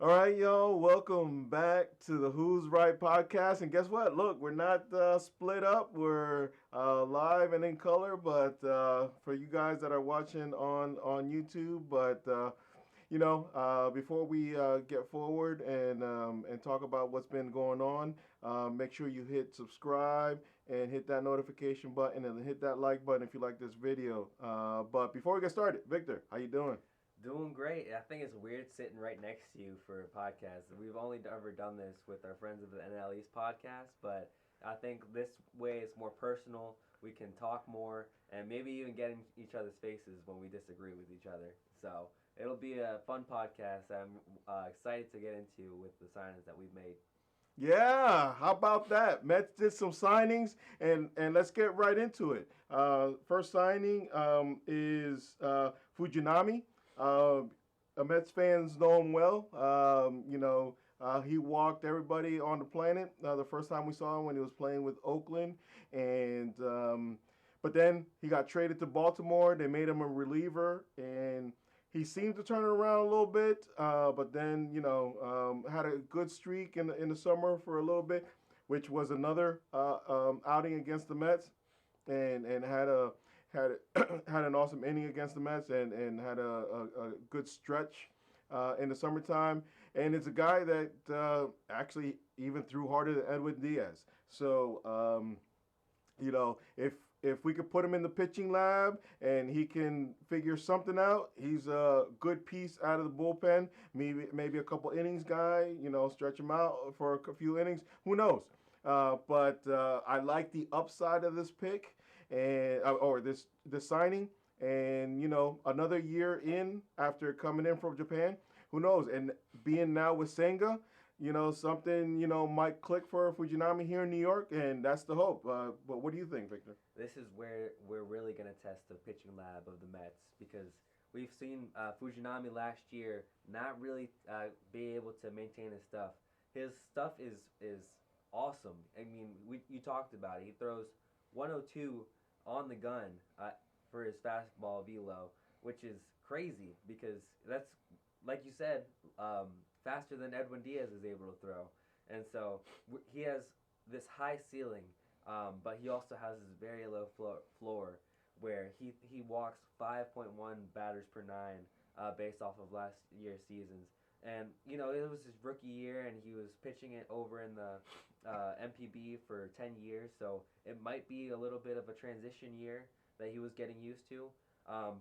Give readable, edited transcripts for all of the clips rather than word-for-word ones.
All right, yo, welcome back to the Who's Right podcast. And guess what? Look, we're not split up. We're live and in color, but for you guys that are watching on YouTube, but before we get forward and talk about what's been going on, make sure you hit subscribe and hit that notification button and hit that like button if you like this video. But before we get started, Victor, how you doing? Doing great. I think it's weird sitting right next to you for a podcast. We've only ever done this with our friends of the NL East podcast, but I think this way it's more personal. We can talk more and maybe even get in each other's faces when we disagree with each other. So it'll be a fun podcast. I'm excited to get into with the signings that we've made. Yeah, how about that? Mets did some signings, and let's get right into it. First signing is Fujinami. Mets fans know him well. He walked everybody on the planet the first time we saw him when he was playing with Oakland, and but then he got traded to Baltimore. They made him a reliever, and he seemed to turn it around a little bit, but then had a good streak in the summer for a little bit, which was another outing against the Mets, and had had an awesome inning against the Mets, and had a good stretch in the summertime. And it's a guy that actually even threw harder than Edwin Diaz. So if we could put him in the pitching lab and he can figure something out, he's a good piece out of the bullpen. Maybe a couple innings guy. Stretch him out for a few innings. Who knows? But I like the upside of this pick and or this signing. And another year in after coming in from Japan, who knows? And being now with Senga, something might click for Fujinami here in New York, and that's the hope. But what do you think, Victor? This is where we're really going to test the pitching lab of the Mets because we've seen Fujinami last year not really be able to maintain his stuff. His stuff is awesome. I mean, you talked about it. He throws 102 on the gun for his fastball velo, which is crazy because that's, like you said, faster than Edwin Diaz is able to throw. And so he has this high ceiling, but he also has this very low floor where he walks 5.1 batters per nine based off of last year's seasons. And, it was his rookie year, and he was pitching it over in the MPB for 10 years, so it might be a little bit of a transition year that he was getting used to.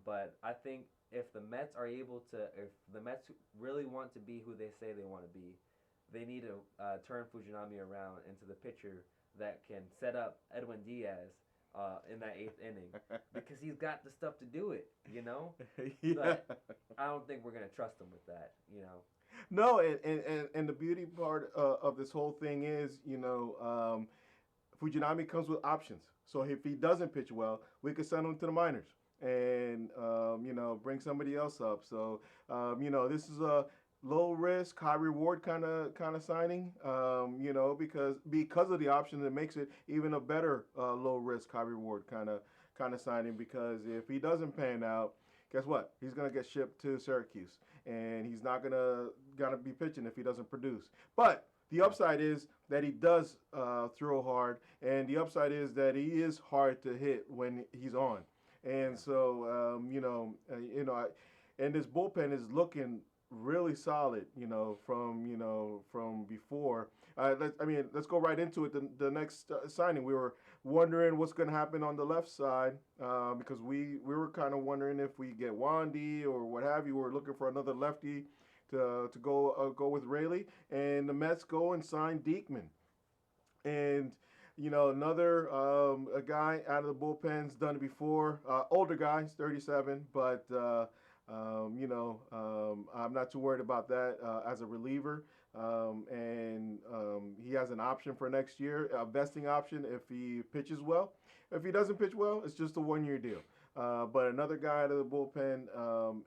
But I think if the Mets really want to be who they say they want to be, they need to turn Fujinami around into the pitcher that can set up Edwin Diaz in that eighth inning because he's got the stuff to do it, Yeah. But I don't think we're gonna trust him with that. No, and the beauty part of this whole thing is, Fujinami comes with options. So if he doesn't pitch well, we could send him to the minors and bring somebody else up. So this is a low risk, high reward kind of signing. Because of the option, it makes it even a better low risk, high reward kind of signing. Because if he doesn't pan out, guess what? He's gonna get shipped to Syracuse, and he's not gonna be pitching if he doesn't produce. But the upside is that he does throw hard, and the upside is that he is hard to hit when he's on. And so, and this bullpen is looking really solid, from before. Let's go right into it. The next signing, we were wondering what's going to happen on the left side because we were kind of wondering if we get Wandy or what have you. We're looking for another lefty to go with Rayleigh, and the Mets go and sign Diekman. And another a guy out of the bullpen's done it before. Older guy, he's 37, but I'm not too worried about that as a reliever. And he has an option for next year, a vesting option if he pitches well. If he doesn't pitch well, it's just a 1 year deal. But another guy out of the bullpen,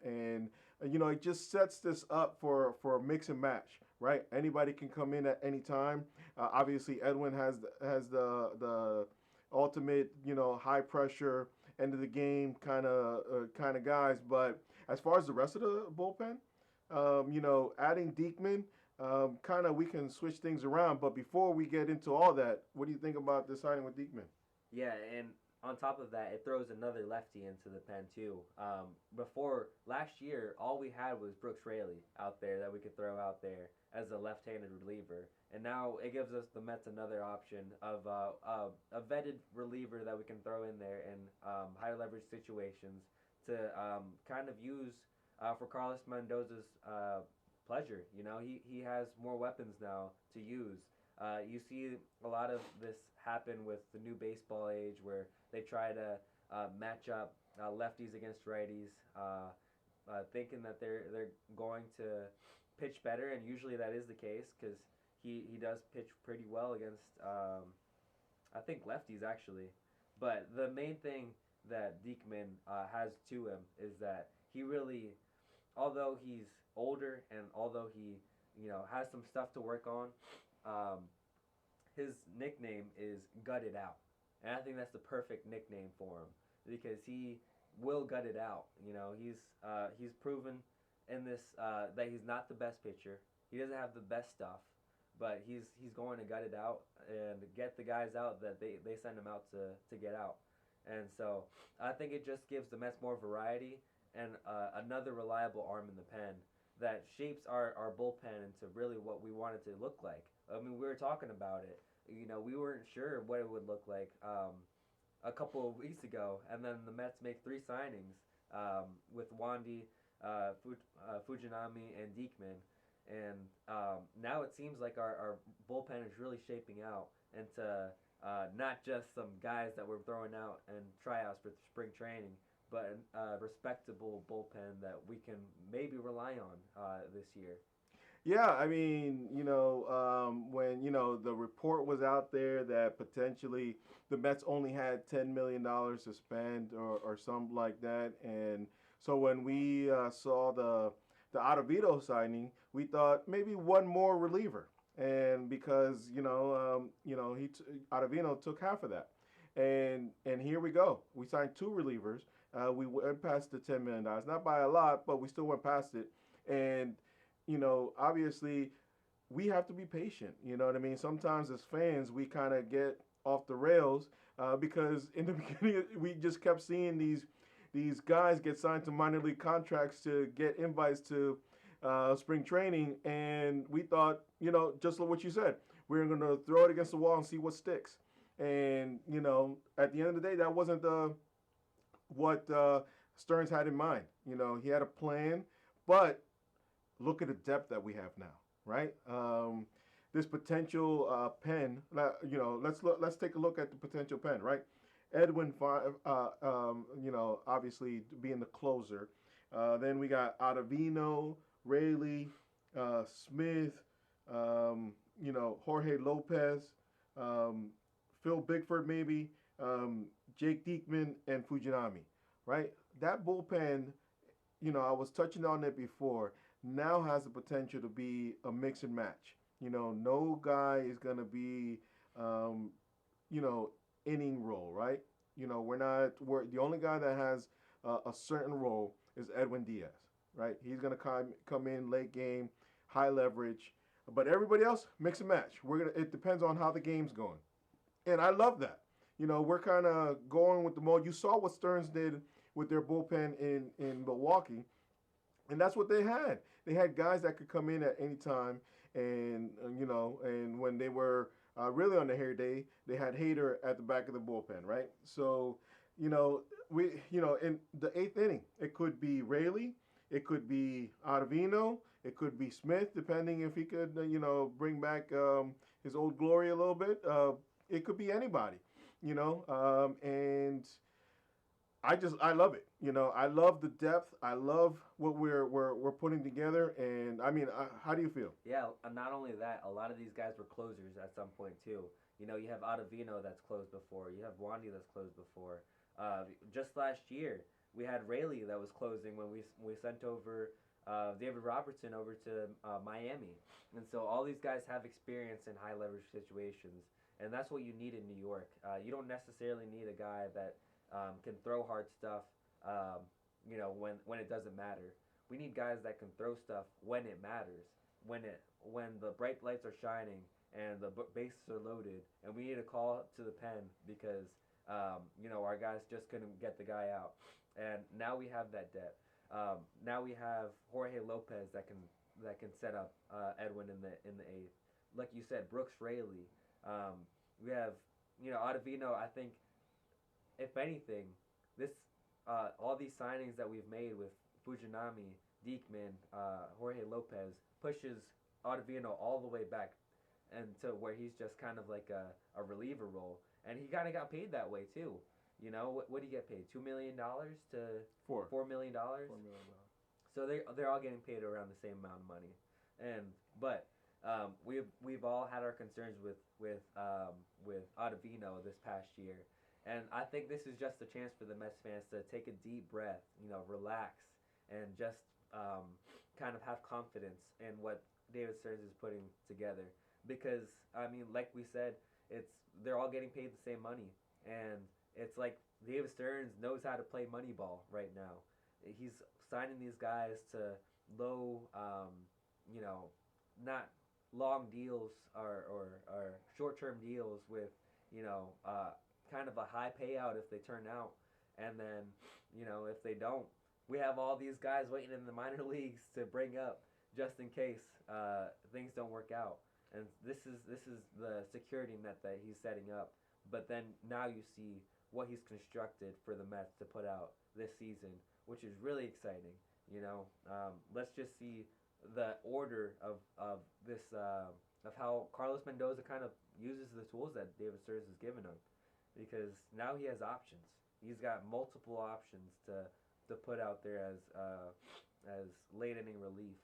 and it just sets this up for a mix and match, right? Anybody can come in at any time. Obviously, Edwin has the ultimate, high pressure end of the game kind of guys. But as far as the rest of the bullpen, Adding Diekman, kind of we can switch things around. But before we get into all that, what do you think about the signing with Diekman? Yeah, and on top of that, it throws another lefty into the pen too. Before last year, all we had was Brooks Raley out there that we could throw out there as a left-handed reliever, and now it gives us the Mets another option of a vetted reliever that we can throw in there in high leverage situations to kind of use for Carlos Mendoza's pleasure. He has more weapons now to use. You see a lot of this happen with the new baseball age where they try to match up lefties against righties, thinking that they're going to pitch better, and usually that is the case because he does pitch pretty well against I think lefties actually. But the main thing that Diekman has to him is that he really, although he's older and although he has some stuff to work on, um, his nickname is Gutted Out, and I think that's the perfect nickname for him because he will gut it out. He's proven in this that he's not the best pitcher. He doesn't have the best stuff, but he's going to gut it out and get the guys out that they send him out to get out. And so I think it just gives the Mets more variety and another reliable arm in the pen that shapes our bullpen into really what we want it to look like. I mean, we were talking about it. We weren't sure what it would look like a couple of weeks ago, and then the Mets make three signings with Wandy, Fujinami, and Diekman, and now it seems like our bullpen is really shaping out into not just some guys that we're throwing out and tryouts for spring training, but a respectable bullpen that we can maybe rely on this year. Yeah, I mean, when the report was out there that potentially the Mets only had $10 million to spend or something like that, and so when we saw the Ottavino signing, we thought maybe one more reliever, and because Ottavino took half of that, and here we go, we signed two relievers. We went past the $10 million, not by a lot, but we still went past it, and obviously we have to be patient. You know what I mean? Sometimes as fans, we kind of get off the rails because in the beginning we just kept seeing these guys get signed to minor league contracts to get invites to spring training, and we thought, just like what you said, we are going to throw it against the wall and see what sticks. And at the end of the day, that wasn't what Stearns had in mind. He had a plan, but look at the depth that we have now, right? This potential pen, let's take a look at the potential pen, right? Edwin, obviously being the closer. Then we got Ottavino, Rayleigh, Smith, Jorge Lopez, Phil Bickford, maybe, Jake Diekman, and Fujinami, right? That bullpen, I was touching on it before, now has the potential to be a mix and match. No guy is going to be, inning role, right? We're the only guy that has a certain role is Edwin Diaz, right? He's going to come in late game, high leverage, but everybody else mix and match. It depends on how the game's going, and I love that. We're kind of going with the mode. You saw what Stearns did with their bullpen in Milwaukee, and that's what they had. They had guys that could come in at any time, and and when they were really on the hair day, they had Hader at the back of the bullpen, right? So, in the eighth inning, it could be Rayleigh, it could be Ottavino, it could be Smith, depending if he could, bring back his old glory a little bit. It could be anybody, and I love it. I love the depth. I love what we're putting together. And I mean, how do you feel? Yeah, not only that, a lot of these guys were closers at some point too. You have Ottavino that's closed before. You have Wandy that's closed before. Just last year, we had Rayleigh that was closing when we sent over David Robertson over to Miami. And so all these guys have experience in high leverage situations, and that's what you need in New York. You don't necessarily need a guy that can throw hard stuff, when it doesn't matter. We need guys that can throw stuff when it matters, when the bright lights are shining and the bases are loaded, and we need a call to the pen because our guys just couldn't get the guy out, and now we have that depth. Now we have Jorge Lopez that can set up Edwin in the eighth. Like you said, Brooks Raley. We have Ottavino. I think if anything, this all these signings that we've made with Fujinami, Diekman, Jorge Lopez pushes Ottavino all the way back and to where he's just kind of like a reliever role, and he kind of got paid that way too. What do you get paid? $2 million to $4 million. So they're all getting paid around the same amount of money, but we've all had our concerns with Ottavino this past year, and I think this is just a chance for the Mets fans to take a deep breath, relax, and just kind of have confidence in what David Stearns is putting together. Because I mean, like we said, they're all getting paid the same money, and it's like David Stearns knows how to play Moneyball right now. He's signing these guys to low, not long deals or short term deals with, kind of a high payout if they turn out. And then, if they don't, we have all these guys waiting in the minor leagues to bring up just in case things don't work out. And this is the security net that he's setting up. But then now you see what he's constructed for the Mets to put out this season, which is really exciting. Let's just see the order of this of how Carlos Mendoza kind of uses the tools that David Stearns has given him, because now he has options. He's got multiple options to put out there as late inning relief,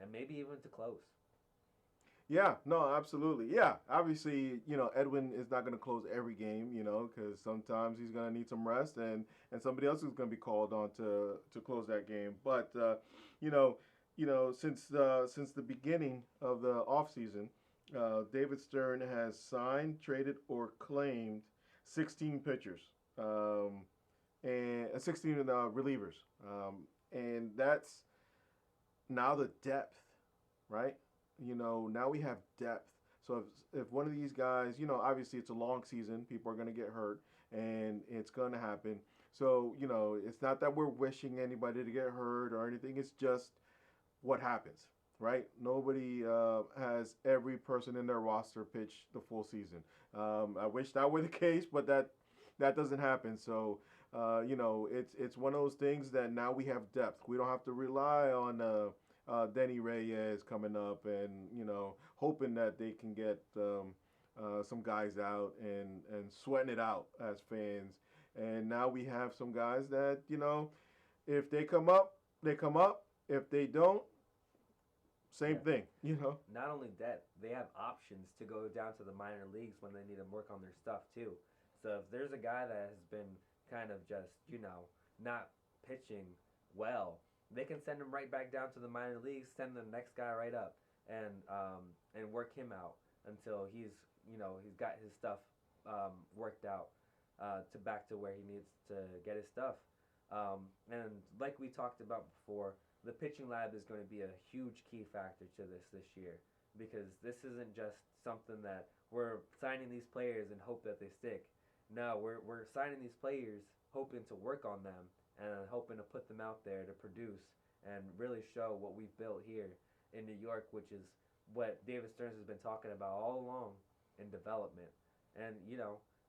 and maybe even to close. Yeah, no, absolutely. Yeah, obviously, Edwin is not going to close every game, because sometimes he's going to need some rest, and somebody else is going to be called on to close that game. But you know, since the beginning of the offseason, David Stern has signed, traded, or claimed 16 pitchers, and 16 relievers, and that's now the depth, right? Now we have depth. So if one of these guys, obviously it's a long season, people are going to get hurt, and it's going to happen. So, it's not that we're wishing anybody to get hurt or anything. It's just what happens, right? Nobody has every person in their roster pitch the full season. I wish that were the case, but that doesn't happen. So, it's one of those things that now we have depth. We don't have to rely on Denny Reyes coming up and, hoping that they can get some guys out and sweating it out as fans. And now we have some guys that, if they come up, they come up. If they don't, same thing. Not only that, they have options to go down to the minor leagues when they need to work on their stuff too. So if there's a guy that has been kind of just, not pitching well, they can send him right back down to the minor leagues, send the next guy right up, and work him out until he's got his stuff worked out to back to where he needs to get his stuff. And like we talked about before, the pitching lab is going to be a huge key factor to this year, because this isn't just something that we're signing these players and hope that they stick. No, we're signing these players hoping to work on them and hoping to put them out there to produce and really show what we've built here in New York, which is what David Stearns has been talking about all along in development. And,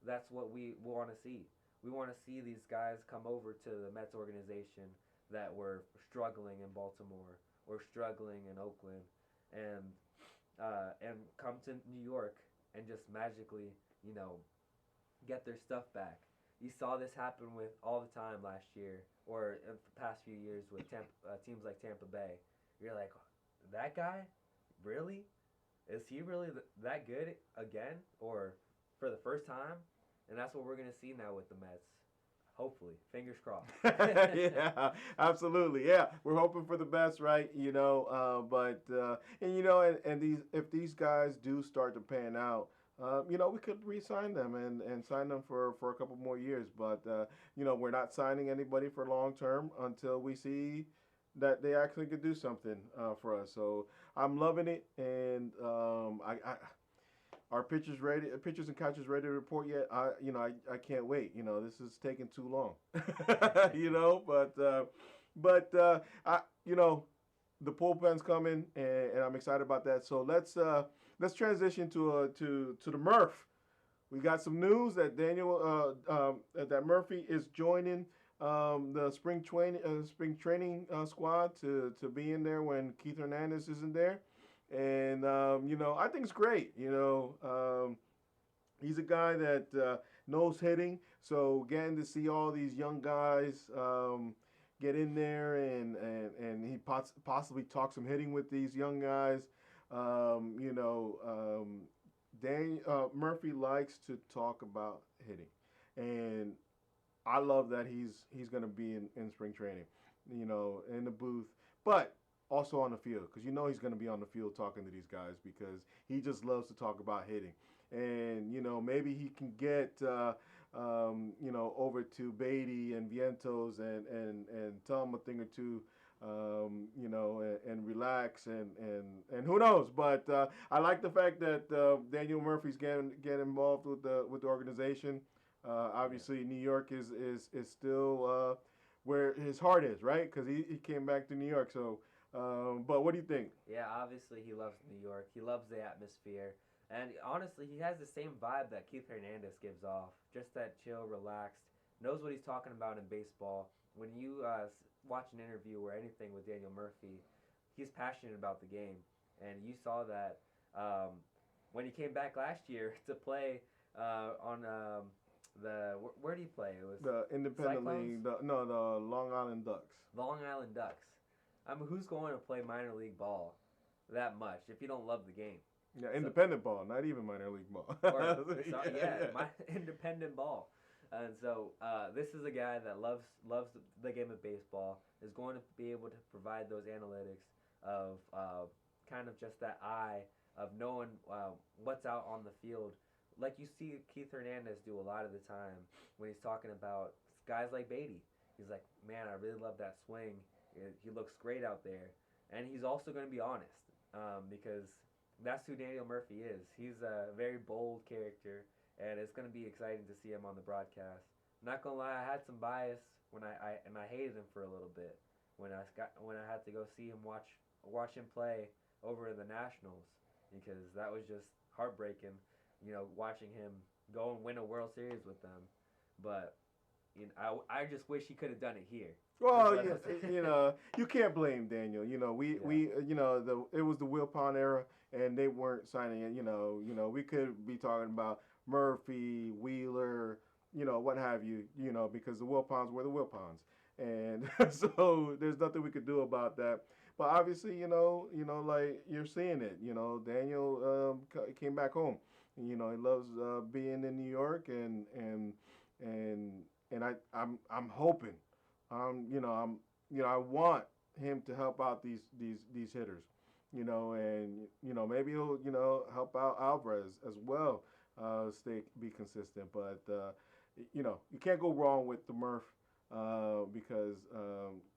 that's what we want to see. We want to see these guys come over to the Mets organization that were struggling in Baltimore or struggling in Oakland, and come to New York and just magically, get their stuff back. You saw this happen with all the time last year, or in the past few years with teams like Tampa Bay. You're like, that guy, really? Is he really that good again, or for the first time? And that's what we're gonna see now with the Mets. Hopefully, fingers crossed. Yeah, absolutely. Yeah, we're hoping for the best, right? But and these if these guys do start to pan out, we could re-sign them and sign them for a couple more years. But we're not signing anybody for long term until we see that they actually could do something for us. So I'm loving it, and our pitchers ready, pitchers and catchers ready to report yet? I can't wait. This is taking too long. But I the bullpen's coming, and I'm excited about that. So let's transition to the Murph. We got some news that that Murphy is joining the spring training squad to be in there when Keith Hernandez isn't there, and I think it's great. He's a guy that knows hitting, so getting to see all these young guys get in there and he possibly talk some hitting with these young guys. Dan Murphy likes to talk about hitting, and I love that he's going to be in spring training, in the booth, but also on the field because he's going to be on the field talking to these guys because he just loves to talk about hitting, and maybe he can get over to Beatty and Vientos and tell them a thing or two. And relax and who knows? But I like the fact that Daniel Murphy's getting involved with the organization. Obviously, New York is still where his heart is, right? Because he came back to New York. So, but what do you think? Yeah, obviously he loves New York. He loves the atmosphere. And honestly, he has the same vibe that Keith Hernandez gives off. Just that chill, relaxed, knows what he's talking about in baseball. When you watch an interview or anything with Daniel Murphy, he's passionate about the game. And you saw that when he came back last year to play on where did he play? It was The independent Cyclones? league, the Long Island Ducks. Long Island Ducks. I mean, who's going to play minor league ball that much if you don't love the game? Yeah, independent ball, not even minor league ball. My independent ball. And so this is a guy that loves the game of baseball, is going to be able to provide those analytics of kind of just that eye of knowing what's out on the field. Like you see Keith Hernandez do a lot of the time when he's talking about guys like Beatty. He's like, man, I really love that swing. He looks great out there. And he's also going to be honest because that's who Daniel Murphy is. He's a very bold character, and it's going to be exciting to see him on the broadcast. Not gonna lie, I had some bias when I hated him for a little bit when I had to go see him watch him play over the Nationals because that was just heartbreaking. Watching him go and win a World Series with them, but I just wish he could have done it here. Well, you can't blame Daniel. It was the Wilpon era, and they weren't signing it. We could be talking about Murphy, Wheeler, what have you, because the Wilpons were the Wilpons, and so there's nothing we could do about that. But obviously, like you're seeing it. Daniel came back home. He loves being in New York, and I'm hoping. I want him to help out these hitters, and maybe he'll help out Alvarez as well, be consistent. But you can't go wrong with the Murph because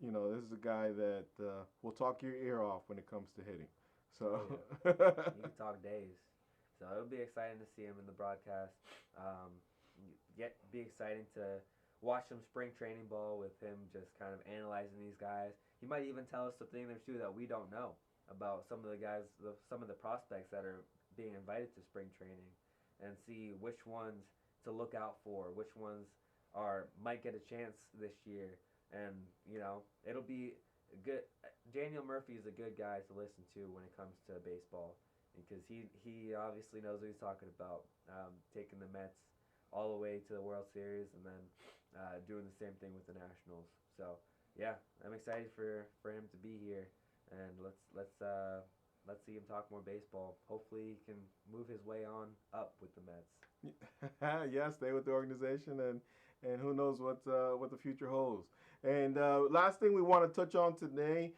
this is a guy that will talk your ear off when it comes to hitting. So you can talk days. So it'll be exciting to see him in the broadcast. Be exciting to watch some spring training ball with him just kind of analyzing these guys. He might even tell us something or two that we don't know about some of the guys, some of the prospects that are being invited to spring training, and see which ones to look out for, which ones might get a chance this year. And it'll be good. Daniel Murphy is a good guy to listen to when it comes to baseball because he obviously knows what he's talking about, taking the Mets all the way to the World Series and then doing the same thing with the Nationals. So yeah, I'm excited for him to be here, and let's see him talk more baseball. Hopefully, he can move his way on up with the Mets. Yeah, stay with the organization, and who knows what the future holds. And last thing we want to touch on today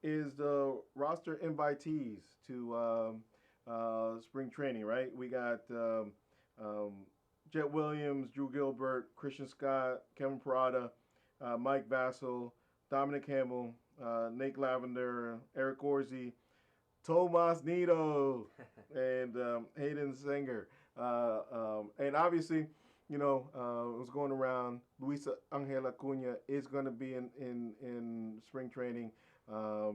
is the roster invitees to spring training. Right, we got. Jet Williams, Drew Gilbert, Christian Scott, Kevin Parada, Mike Vassell, Dominic Hamill, Nate Lavender, Eric Orsi, Tomas Nito, and Hayden Singer. And obviously, it was going around. Luis Angel Acuna is going to be in spring training. A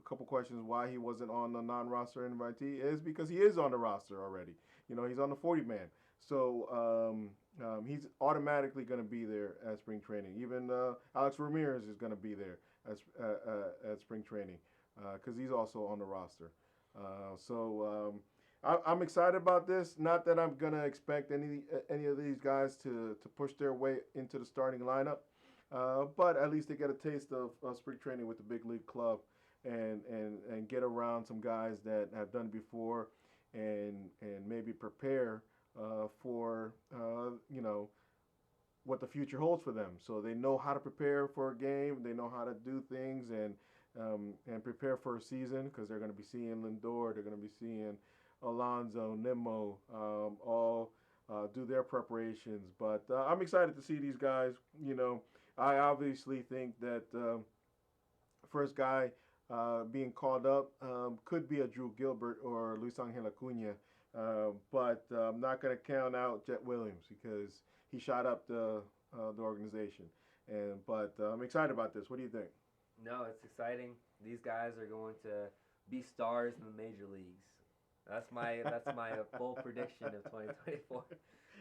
couple questions why he wasn't on the non-roster invitee is because he is on the roster already. He's on the 40 man. So he's automatically going to be there at spring training. Even Alex Ramirez is going to be there at spring training because he's also on the roster. I'm excited about this. Not that I'm gonna expect any of these guys to push their way into the starting lineup, but at least they get a taste of spring training with the big league club, and get around some guys that have done it before, and maybe prepare for what the future holds for them. So they know how to prepare for a game. They know how to do things and prepare for a season because they're going to be seeing Lindor. They're going to be seeing Alonso, Nimmo, all do their preparations. But I'm excited to see these guys. I obviously think that first guy being called up could be a Drew Gilbert or Luis Angel Acuna. But I'm not going to count out Jet Williams because he shot up the organization. But I'm excited about this. What do you think? No, it's exciting. These guys are going to be stars in the major leagues. That's my full prediction of 2024.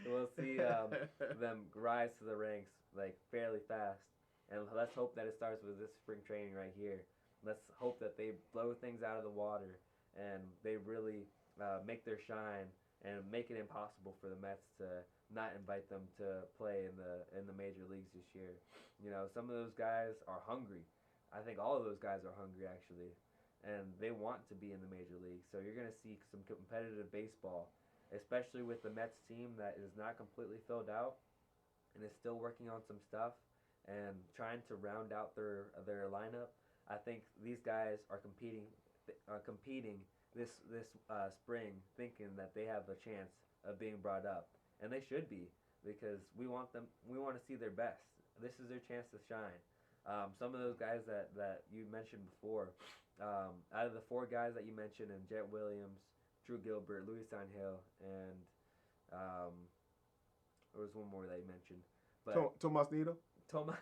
We'll see them rise to the ranks like fairly fast, and let's hope that it starts with this spring training right here. Let's hope that they blow things out of the water and they really make their shine and make it impossible for the Mets to not invite them to play in the major leagues this year. Some of those guys are hungry. I think all of those guys are hungry actually, and they want to be in the major leagues. So you're going to see some competitive baseball, especially with the Mets team that is not completely filled out and is still working on some stuff and trying to round out their lineup. I think these guys are competing this spring, thinking that they have a chance of being brought up, and they should be because we want them. We want to see their best. This is their chance to shine. Some of those guys that you mentioned before, out of the four guys that you mentioned, and Jet Williams, Drew Gilbert, Luis Angel, and there was one more that you mentioned. But Tomas Nito. Well,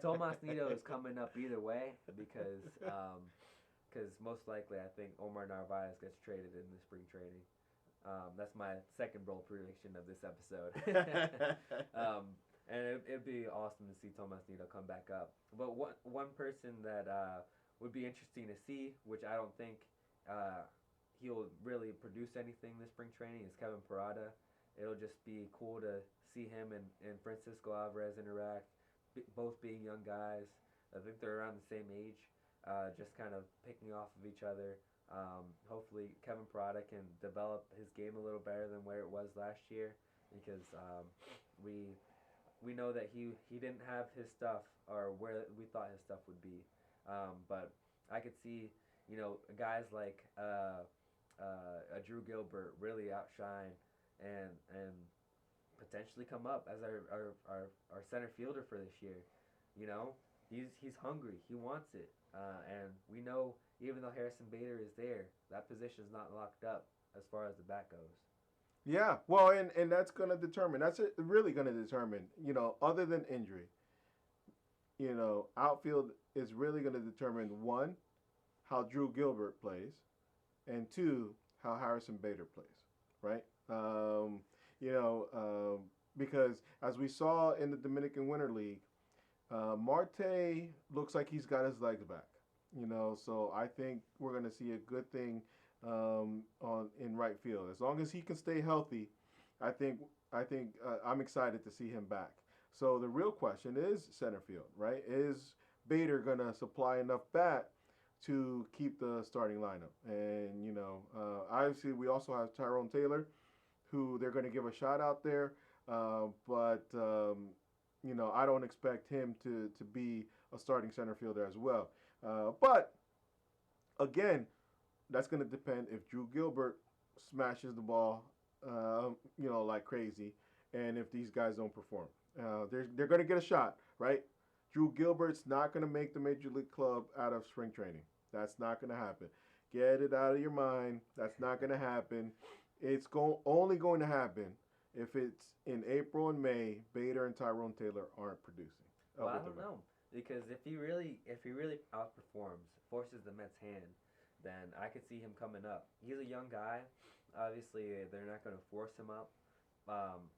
Tomas Nito is coming up either way because most likely I think Omar Narvaez gets traded in the spring training. That's my second bold prediction of this episode. And it'd be awesome to see Tomas Nito come back up. But one person that would be interesting to see, which I don't think he'll really produce anything this spring training, is Kevin Parada. It'll just be cool to see him and Francisco Alvarez interact, both being young guys. I think they're around the same age, just kind of picking off of each other. Hopefully Kevin Parada can develop his game a little better than where it was last year because we know that he didn't have his stuff or where we thought his stuff would be. But I could see, guys like a Drew Gilbert really outshine and potentially come up as our center fielder for this year. He's hungry. He wants it. And we know even though Harrison Bader is there, that position's not locked up as far as the bat goes. Yeah, well, and that's going to determine. That's really going to determine. Other than injury, outfield is really going to determine one, how Drew Gilbert plays, and two, how Harrison Bader plays. Right? Because as we saw in the Dominican Winter League, Marte looks like he's got his legs back. So I think we're going to see a good thing in right field. As long as he can stay healthy, I think I'm excited to see him back. So the real question is center field, right? Is Bader gonna supply enough bat to keep the starting lineup? And obviously we also have Tyrone Taylor, who they're going to give a shot out there, but I don't expect him to be a starting center fielder as well. But again, that's going to depend if Drew Gilbert smashes the ball, like crazy, and if these guys don't perform. They're going to get a shot, right? Drew Gilbert's not going to make the major league club out of spring training. That's not going to happen. Get it out of your mind. That's not going to happen. Only going to happen if it's in April and May. Bader and Tyrone Taylor aren't producing. Well, I don't know because if he really outperforms, forces the Mets' hand, then I could see him coming up. He's a young guy. Obviously, they're not going to force him up,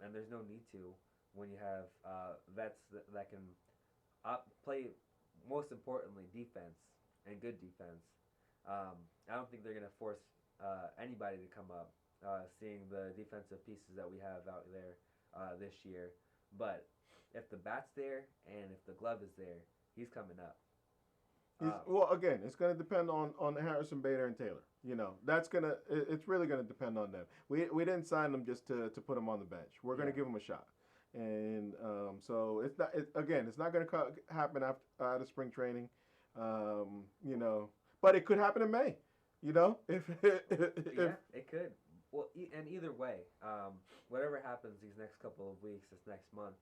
and there's no need to when you have vets that can play. Most importantly, defense and good defense. I don't think they're going to force anybody to come up. Seeing the defensive pieces that we have out there this year, but if the bat's there and if the glove is there, he's coming up. Well, again, it's going to depend on Harrison, Bader, and Taylor. That's gonna. It's really going to depend on them. We didn't sign them just to put them on the bench. We're going to give them a shot, and so it's not. Again, it's not going to happen after out of spring training. But it could happen in May. If Yeah, it could. Well, and either way, whatever happens these next couple of weeks, this next month,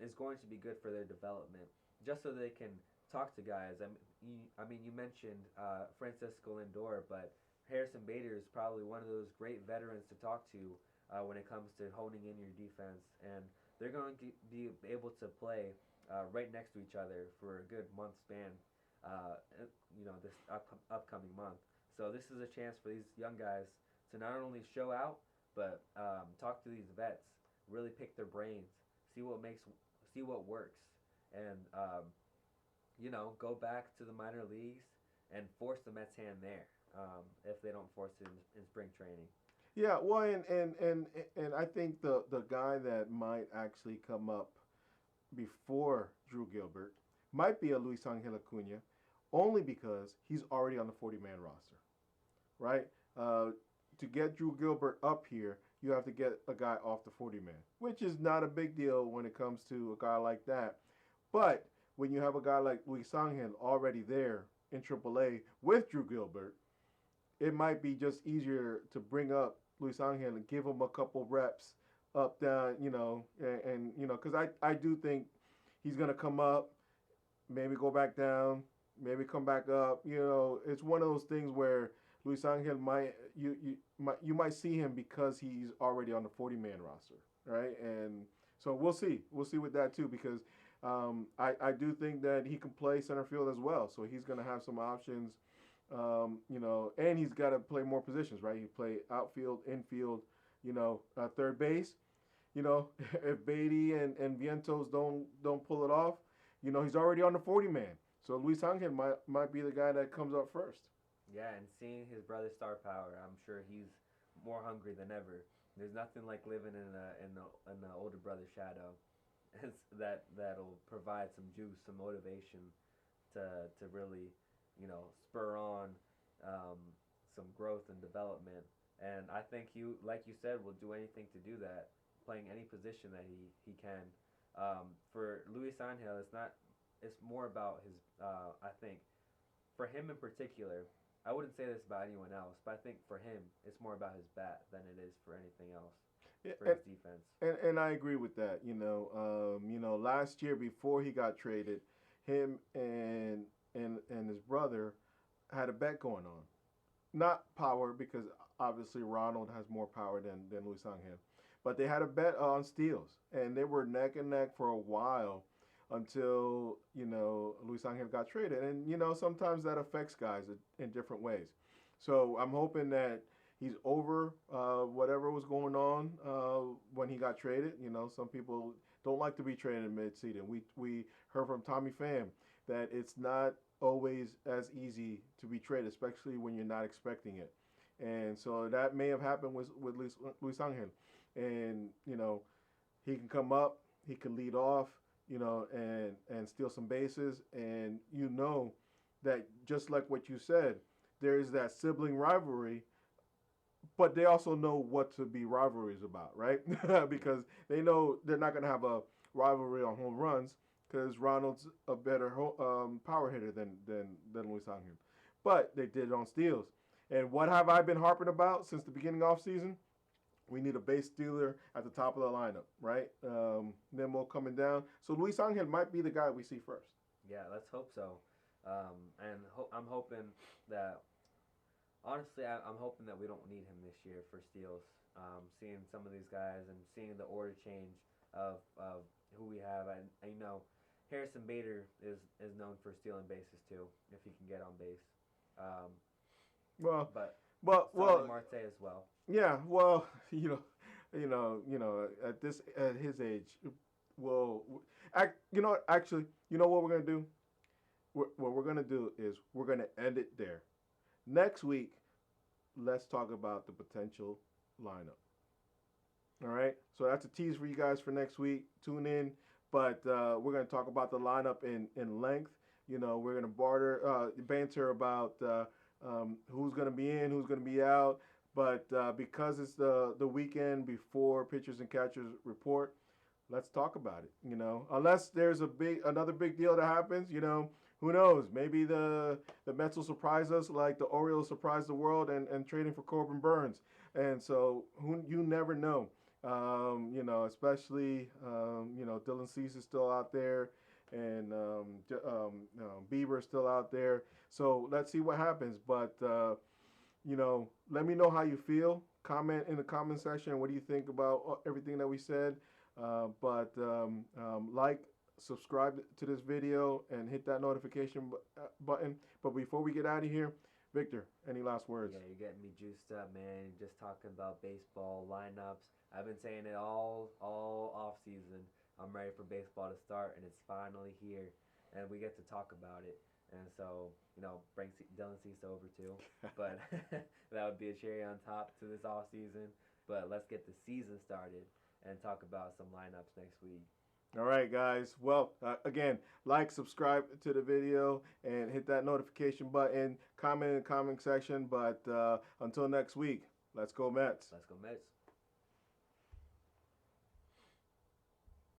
is going to be good for their development, just so they can talk to guys. I mean, you mentioned Francisco Lindor, but Harrison Bader is probably one of those great veterans to talk to when it comes to honing in your defense, and they're going to be able to play right next to each other for a good month span. This upcoming month. So this is a chance for these young guys to not only show out, but talk to these vets, really pick their brains, see what works, and go back to the minor leagues and force the Mets' hand there if they don't force it in spring training. Yeah, well, and I think the guy that might actually come up before Drew Gilbert might be a Luis Angel Acuna, only because he's already on the 40-man roster, right? To get Drew Gilbert up here, you have to get a guy off the 40-man, which is not a big deal when it comes to a guy like that. But when you have a guy like Luis Angel already there in AAA with Drew Gilbert, it might be just easier to bring up Luis Angel and give him a couple reps up, down, because I do think he's going to come up, maybe go back down, maybe come back up. It's one of those things where Luis Angel might see him because he's already on the 40-man roster, right? And so we'll see with that too, because I do think that he can play center field as well. So he's going to have some options, and he's got to play more positions, right? He play outfield, infield, third base. If Beatty and Vientos don't pull it off, he's already on the 40-man. So Luis Angel might be the guy that comes up first. Yeah, and seeing his brother star power, I'm sure he's more hungry than ever. There's nothing like living in the older brother's shadow. That'll provide some juice, some motivation to really, spur on some growth and development. And I think like you said, will do anything to do that, playing any position that he can. For Luis Angel, it's more about his. I think for him in particular, I wouldn't say this about anyone else, but I think for him, it's more about his bat than it is for anything else. For his defense. And I agree with that. Last year before he got traded, him and his brother had a bet going on. Not power, because obviously Ronald has more power than Luis Angel, but they had a bet on steals, and they were neck and neck for a while until Luis Angel got traded. And sometimes that affects guys in different ways. So I'm hoping that he's over whatever was going on when he got traded. Some people don't like to be traded in mid-season. We heard from Tommy Pham that it's not always as easy to be traded, especially when you're not expecting it. And so that may have happened with Luis Angel. And he can come up, he can lead off, and steal some bases. And that just like what you said, there is that sibling rivalry, but they also know what to be rivalries about, right? Because they know they're not going to have a rivalry on home runs, because Ronald's a better power hitter than Luis Angel. But they did it on steals. And what have I been harping about since the beginning of season? We need a base stealer at the top of the lineup, right? Then we'll coming down. So Luis Angel might be the guy we see first. Yeah, let's hope so. And I'm hoping that honestly, I'm hoping that we don't need him this year for steals. Seeing some of these guys and seeing the order change of who we have, and you know, Harrison Bader is known for stealing bases too, if he can get on base. Um, Well, but well, Starling Marte as well. yeah. Well, at his age, well, actually, you know what we're gonna do? What we're gonna do is we're gonna end it there. Next week, let's talk about the potential lineup. All right. So that's a tease for you guys for next week. Tune in. But we're going to talk about the lineup in length. We're going to banter about who's going to be in, who's going to be out. But because it's the weekend before pitchers and catchers report, let's talk about it. Unless there's another big deal that happens. Who knows? Maybe the Mets will surprise us like the Orioles surprised the world and trading for Corbin Burns. And so you never know. Especially Dylan Cease is still out there, and Bieber is still out there. So let's see what happens. But let me know how you feel. Comment in the comment section. What do you think about everything that we said? Like, subscribe to this video, and hit that notification button. But before we get out of here, Victor, any last words? Yeah, you're getting me juiced up, man. Just talking about baseball lineups. I've been saying it all off season. I'm ready for baseball to start, and it's finally here, and we get to talk about it. And so, bring Dylan Cease over too. But that would be a cherry on top to this off season. But let's get the season started and talk about some lineups next week. All right, guys. Well, again, like, subscribe to the video, and hit that notification button. Comment in the comment section. But until next week, let's go Mets. Let's go Mets.